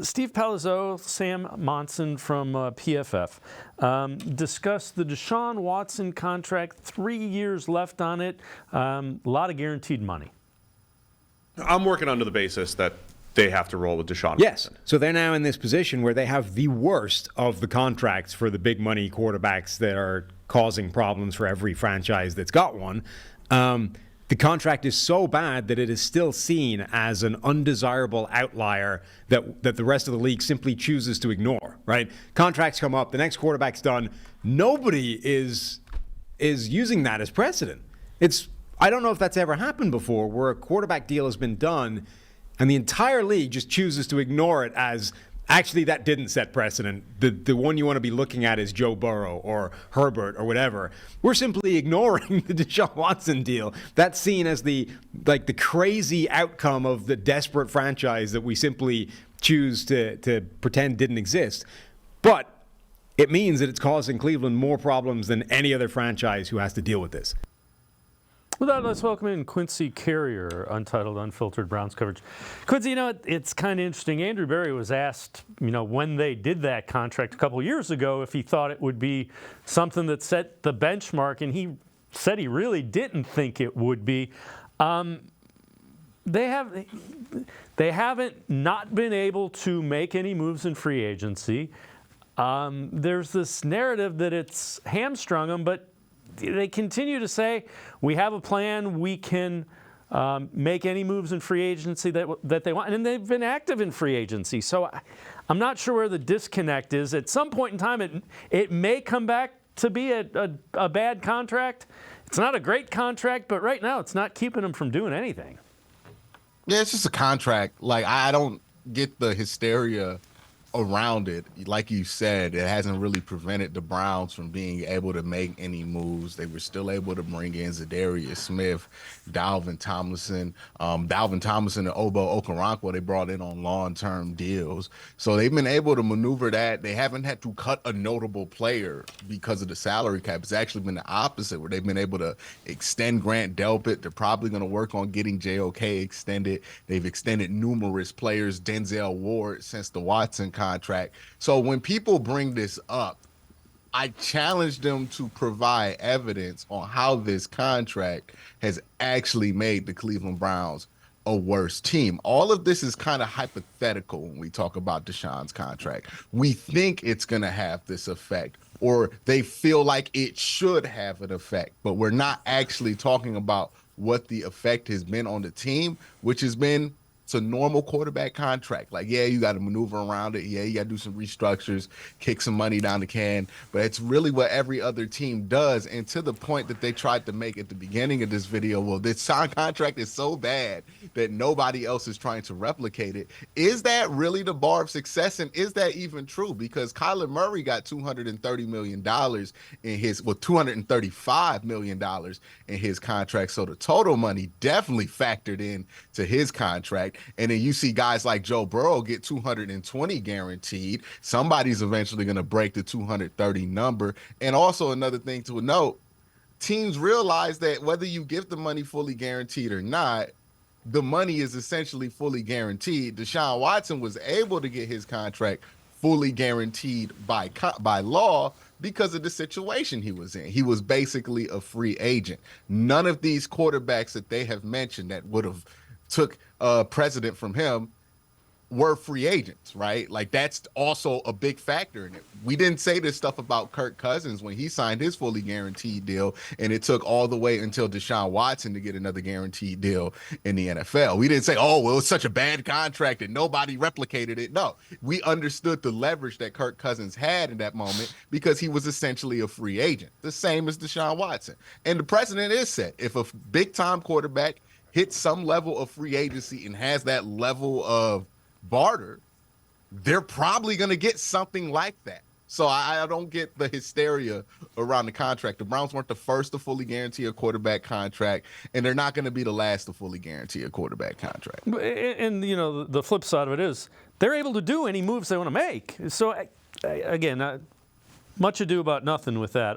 Steve Palazzolo, Sam Monson from PFF discussed the Deshaun Watson contract, 3 years left on it, a lot of guaranteed money. I'm working under the basis that they have to roll with Deshaun Yes. Watson. So they're now in this position where they have the worst of the contracts for the big money quarterbacks that are causing problems for every franchise that's got one. The contract is so bad that it is still seen as an undesirable outlier that the rest of the league simply chooses to ignore, right? Contracts come up, the next quarterback's done. Nobody is using that as precedent. I don't know if that's ever happened before, where a quarterback deal has been done and the entire league just chooses to ignore it as, actually, that didn't set precedent. The one you want to be looking at is Joe Burrow or Herbert or whatever. We're simply ignoring the Deshaun Watson deal. That's seen as the crazy outcome of the desperate franchise that we simply choose to pretend didn't exist. But it means that it's causing Cleveland more problems than any other franchise who has to deal with this. With that, let's welcome in Quincy Carrier, Untitled, Unfiltered Browns coverage. Quincy, it's kind of interesting. Andrew Berry was asked, when they did that contract a couple years ago, if he thought it would be something that set the benchmark, and he said he really didn't think it would be. They haven't not been able to make any moves in free agency. There's this narrative that it's hamstrung them, but they continue to say, we have a plan, we can make any moves in free agency that they want. And they've been active in free agency. So I'm not sure where the disconnect is. At some point in time, it may come back to be a bad contract. It's not a great contract, but right now it's not keeping them from doing anything. Yeah, it's just a contract. I don't get the hysteria around it. Like you said, it hasn't really prevented the Browns from being able to make any moves. They were still able to bring in Zadarius Smith, Dalvin Tomlinson and Obo Okoronkwo they brought in on long-term deals. So they've been able to maneuver that. They haven't had to cut a notable player because of the salary cap. It's actually been the opposite, where they've been able to extend Grant Delpit. They're probably going to work on getting JOK extended. They've extended numerous players, Denzel Ward, since the Watson contract. So when people bring this up, I challenge them to provide evidence on how this contract has actually made the Cleveland Browns a worse team. All of this is kind of hypothetical when we talk about Deshaun's contract. We think it's going to have this effect, or they feel like it should have an effect, but we're not actually talking about what the effect has been on the team, which has been, it's a normal quarterback contract. You got to maneuver around it. Yeah, you got to do some restructures, kick some money down the can. But it's really what every other team does. And to the point that they tried to make at the beginning of this video, well, this contract is so bad that nobody else is trying to replicate it. Is that really the bar of success? And is that even true? Because Kyler Murray got $230 million in his, $235 million in his contract. So the total money definitely factored in to his contract. And then you see guys like Joe Burrow get 220 guaranteed. Somebody's eventually going to break the 230 number. And also another thing to note, teams realize that whether you give the money fully guaranteed or not, the money is essentially fully guaranteed. Deshaun Watson was able to get his contract fully guaranteed by law because of the situation he was in. He was basically a free agent. None of these quarterbacks that they have mentioned that would have took precedent from him were free agents, right? That's also a big factor in it. We didn't say this stuff about Kirk Cousins when he signed his fully guaranteed deal, and it took all the way until Deshaun Watson to get another guaranteed deal in the NFL. We didn't say, oh, well, it's such a bad contract and nobody replicated it. No, we understood the leverage that Kirk Cousins had in that moment because he was essentially a free agent, the same as Deshaun Watson. And the precedent is set. If a big-time quarterback hits some level of free agency and has that level of barter, they're probably going to get something like that. So I don't get the hysteria around the contract. The Browns weren't the first to fully guarantee a quarterback contract, and they're not going to be the last to fully guarantee a quarterback contract. And the flip side of it is they're able to do any moves they want to make. So, again, much ado about nothing with that.